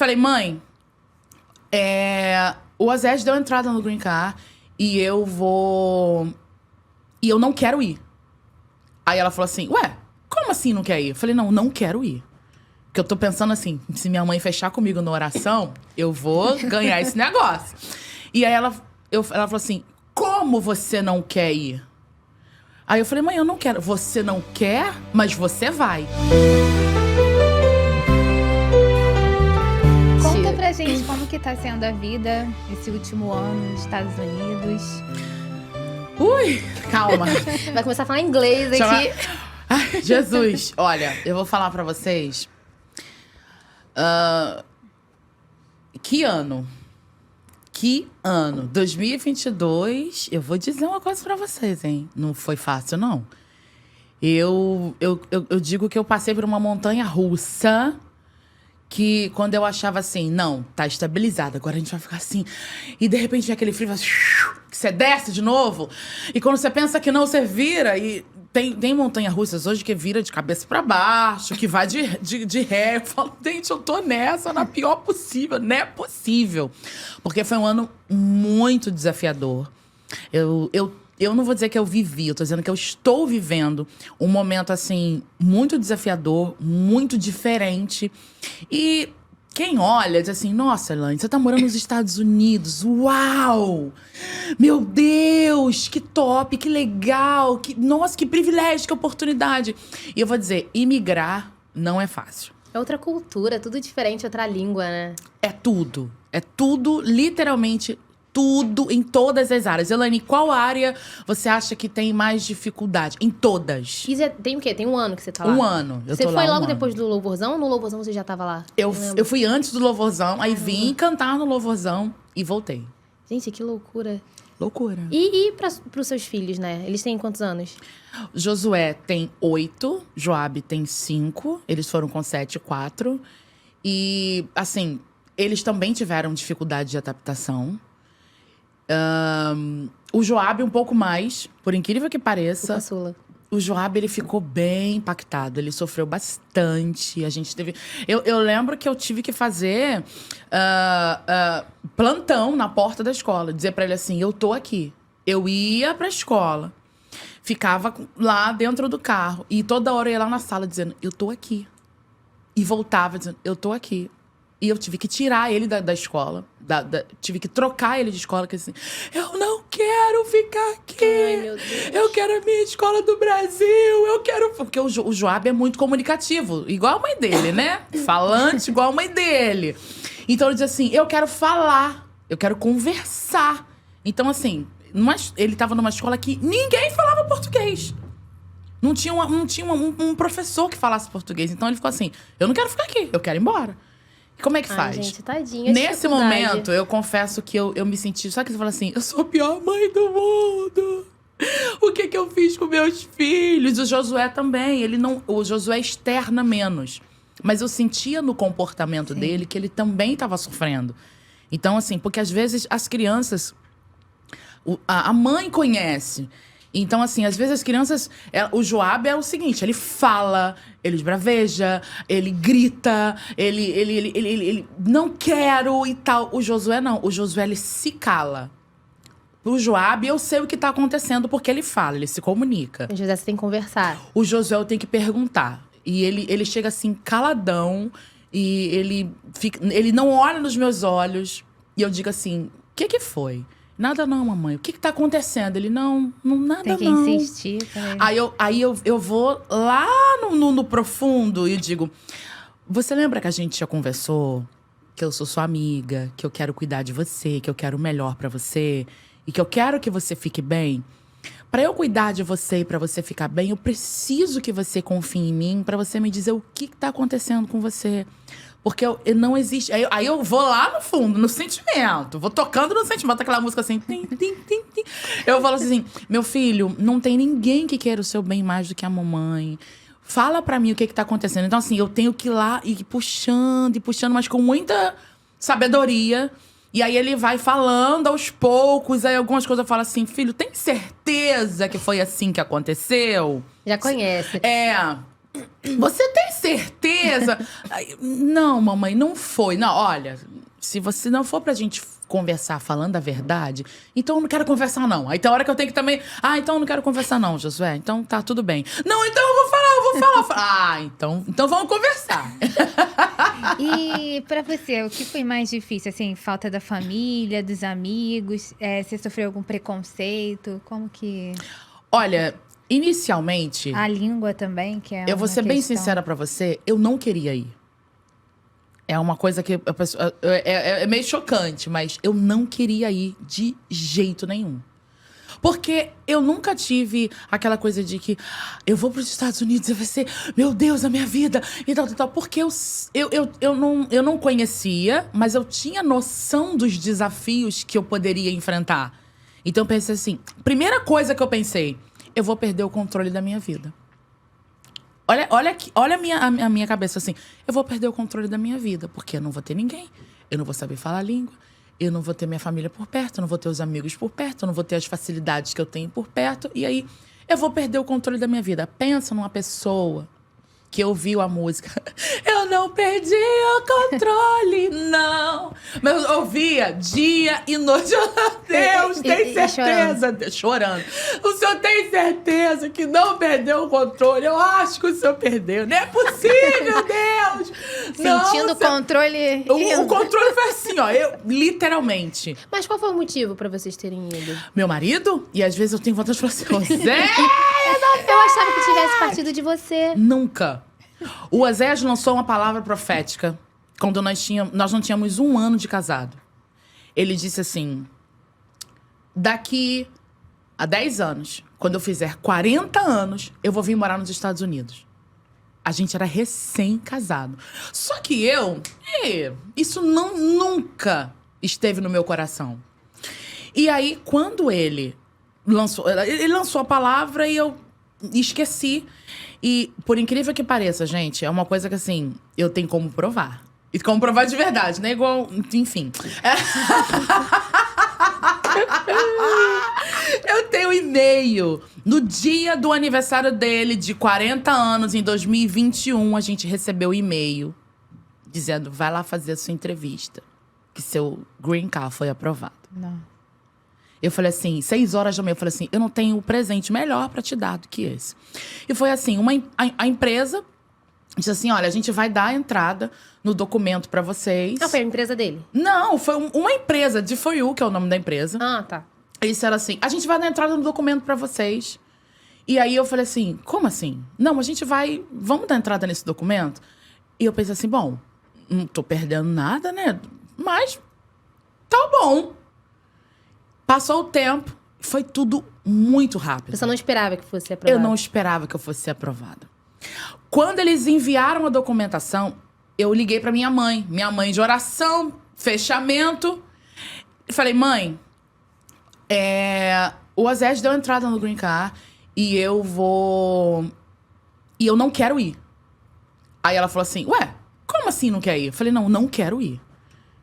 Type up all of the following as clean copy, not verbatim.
falei, mãe, o Azed deu entrada no Green Card e eu vou... E eu não quero ir. Aí ela falou assim, ué, como assim não quer ir? Eu falei, não quero ir. Porque eu tô pensando assim, se minha mãe fechar comigo na oração, eu vou ganhar esse negócio. E aí ela falou assim, como você não quer ir? Aí eu falei, mãe, eu não quero. Você não quer, mas você vai. Conta pra gente como que tá sendo a vida esse último ano nos Estados Unidos. Ui, calma. Vai começar a falar inglês aqui. Ai, Jesus, olha, eu vou falar pra vocês. Que ano? 2022, eu vou dizer uma coisa pra vocês, hein? Não foi fácil, não. Eu digo que eu passei por uma montanha russa que quando eu achava assim, não, tá estabilizado, agora a gente vai ficar assim. E de repente vem aquele frio, que você desce de novo. E quando você pensa que não, você vira. E tem montanha-russas hoje que vira de cabeça pra baixo, que vai de ré. Eu falo, gente, eu tô nessa, na pior possível. Não é possível. Porque foi um ano muito desafiador. Eu não vou dizer que eu vivi, eu tô dizendo que eu estou vivendo um momento, assim, muito desafiador, muito diferente. E quem olha diz assim, nossa, Elaine, você tá morando nos Estados Unidos, uau! Meu Deus, que top, que legal, nossa, que privilégio, que oportunidade. E eu vou dizer, imigrar não é fácil. É outra cultura, tudo diferente, outra língua, né? É tudo, literalmente tudo, em todas as áreas. Elaine, qual área você acha que tem mais dificuldade? Em todas. E tem o quê? Tem um ano que você tá lá? Um ano. Você foi logo depois do Louvorzão ou no Louvorzão você já tava lá? Eu fui antes do Louvorzão, aí vim cantar no Louvorzão e voltei. Gente, que loucura. Loucura. E pros seus filhos, né? Eles têm quantos anos? Josué tem 8, Joabe tem 5, eles foram com 7 e 4. E, assim, eles também tiveram dificuldade de adaptação. O Joabe um pouco mais, por incrível que pareça. O caçula. O Joabe, ele ficou bem impactado. Ele sofreu bastante. A gente teve... Eu lembro que eu tive que fazer plantão na porta da escola. Dizer pra ele assim, eu tô aqui. Eu ia pra escola. Ficava lá dentro do carro. E toda hora eu ia lá na sala dizendo, eu tô aqui. E voltava dizendo, eu tô aqui. E eu tive que tirar ele da escola. Tive que trocar ele de escola. Que assim, eu não quero ficar aqui. Ai, meu Deus. Eu quero a minha escola do Brasil. Eu quero... Porque o Joabe é muito comunicativo. Igual a mãe dele, né? Falante igual a mãe dele. Então ele diz assim, eu quero falar. Eu quero conversar. Então assim, ele estava numa escola que ninguém falava português. Não tinha um professor que falasse português. Então ele ficou assim, eu não quero ficar aqui. Eu quero ir embora. Como é que faz? Gente, tadinha. Nesse momento, eu confesso que eu me senti... Sabe que você fala assim? Eu sou a pior mãe do mundo. O que eu fiz com meus filhos? O Josué também. O Josué externa menos. Mas eu sentia no comportamento dele que ele também estava sofrendo. Então, assim, porque às vezes as crianças... A mãe conhece... Então, assim, às vezes as crianças... O Joabe é o seguinte, ele fala, ele esbraveja, ele grita, ele não quero e tal. O Josué não, o Josué ele se cala. O Joabe, eu sei o que tá acontecendo porque ele fala, ele se comunica. O José, você tem que conversar. O Josué eu tenho que perguntar. E ele chega assim, caladão, e ele não olha nos meus olhos. E eu digo assim, o que foi? Nada não, mamãe. O que tá acontecendo? Ele, não, nada não. Tem que insistir. Aí eu vou lá no profundo e digo... Você lembra que a gente já conversou? Que eu sou sua amiga, que eu quero cuidar de você, que eu quero o melhor pra você. E que eu quero que você fique bem. Pra eu cuidar de você e pra você ficar bem, eu preciso que você confie em mim pra você me dizer o que tá acontecendo com você. Porque não existe... Aí eu vou lá no fundo, no sentimento. Vou tocando no sentimento, aquela música assim... Tim, tim, tim, tim. Eu falo assim, meu filho, não tem ninguém que queira o seu bem mais do que a mamãe. Fala pra mim o que tá acontecendo. Então, assim, eu tenho que ir lá e ir puxando, mas com muita sabedoria. E aí ele vai falando aos poucos. Aí algumas coisas eu falo assim, filho, tem certeza que foi assim que aconteceu? Já conhece. Você tem certeza? Aí, não, mamãe, não foi. Não, olha, se você não for pra gente conversar falando a verdade, então eu não quero conversar, não. Aí tem hora que eu tenho que também. Ah, então eu não quero conversar, não, Josué. Então tá tudo bem. Não, então eu vou falar. Ah, então vamos conversar. E pra você, o que foi mais difícil? Assim, falta da família, dos amigos? Você sofreu algum preconceito? Como que... Olha, inicialmente, A língua também, que é eu vou uma ser bem questão. sincera pra você, eu não queria ir. É uma coisa que a pessoa, é meio chocante, mas eu não queria ir de jeito nenhum. Porque eu nunca tive aquela coisa de que eu vou para os Estados Unidos e vai ser, meu Deus, a minha vida e tal, tal, tal. Porque eu não conhecia, mas eu tinha noção dos desafios que eu poderia enfrentar. Então eu pensei assim, primeira coisa que eu pensei, eu vou perder o controle da minha vida. Olha a minha cabeça assim. Eu vou perder o controle da minha vida, porque eu não vou ter ninguém. Eu não vou saber falar a língua. Eu não vou ter minha família por perto. Eu não vou ter os amigos por perto. Eu não vou ter as facilidades que eu tenho por perto. E aí, eu vou perder o controle da minha vida. Pensa numa pessoa que ouviu a música. Eu não perdi o controle, não. Mas eu ouvia dia e noite. Deus, tem certeza? Chorando. O senhor tem certeza que não perdeu o controle? Eu acho que o senhor perdeu. Não é possível, Deus! Sentindo o controle. O controle foi assim, ó. Literalmente. Mas qual foi o motivo pra vocês terem ido? Meu marido? E às vezes eu tenho vontade de falar assim, Zé! Eu achava que tivesse partido de você. Nunca. O Osés lançou uma palavra profética quando nós não tínhamos 1 ano de casado. Ele disse assim, daqui a 10 anos, quando eu fizer 40 anos, eu vou vir morar nos Estados Unidos. A gente era recém-casado. Só que isso nunca esteve no meu coração. E aí, quando ele lançou a palavra e eu esqueci. E, por incrível que pareça, gente, é uma coisa que, assim, eu tenho como provar. E como provar de verdade, né? Igual, enfim. Eu tenho um e-mail. No dia do aniversário dele, de 40 anos, em 2021, a gente recebeu um e-mail dizendo, vai lá fazer a sua entrevista, que seu green card foi aprovado. Não. Eu falei assim, 6 horas da manhã, eu falei assim, eu não tenho o presente melhor pra te dar do que esse. E foi assim, a empresa disse assim, olha, a gente vai dar a entrada no documento pra vocês. Ah, foi a empresa dele? Não, foi uma empresa, de For You, que é o nome da empresa. Ah, tá. Eles disseram assim, a gente vai dar a entrada no documento pra vocês. E aí eu falei assim, como assim? Não, a gente vamos dar entrada nesse documento? E eu pensei assim, bom, não tô perdendo nada, né? Mas tá bom. Passou o tempo, foi tudo muito rápido. Você não esperava que fosse aprovado? Eu não esperava que eu fosse ser aprovada. Quando eles enviaram a documentação, eu liguei pra minha mãe de oração, fechamento. E falei, mãe, o Osés deu entrada no Green Card e eu não quero ir. Aí ela falou assim, ué, como assim não quer ir? Eu falei, não quero ir.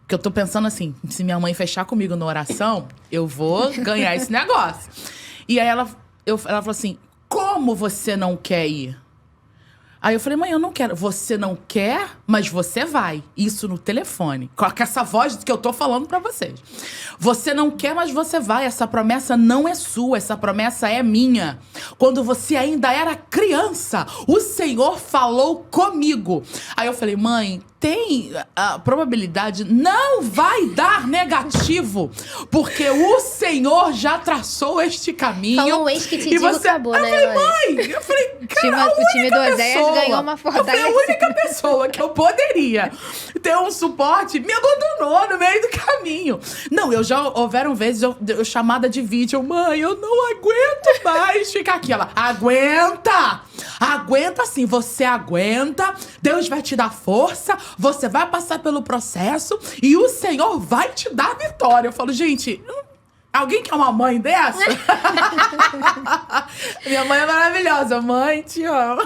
Porque eu tô pensando assim, se minha mãe fechar comigo na oração, eu vou ganhar esse negócio. E aí ela falou assim, como você não quer ir? Aí eu falei, mãe, eu não quero. Você não quer, mas você vai. Isso no telefone. Com essa voz que eu tô falando pra vocês. Você não quer, mas você vai. Essa promessa não é sua. Essa promessa é minha. Quando você ainda era criança, o Senhor falou comigo. Aí eu falei, mãe, tem a probabilidade, não vai dar negativo, porque o Senhor já traçou este caminho. Falou um ex que te digo, acabou, né, mãe? Eu falei, cara, O time do Osés ganhou uma eu fui fortaleza. a única pessoa que eu poderia ter um suporte, me abandonou no meio do caminho. Não, houveram vezes eu chamada de vídeo, mãe, eu não aguento mais ficar aqui. Ela, aguenta! Aguenta sim, você aguenta, Deus vai te dar força, você vai passar pelo processo e o Senhor vai te dar vitória. Eu falo, gente, alguém quer uma mãe dessa? Minha mãe é maravilhosa, mãe, te amo.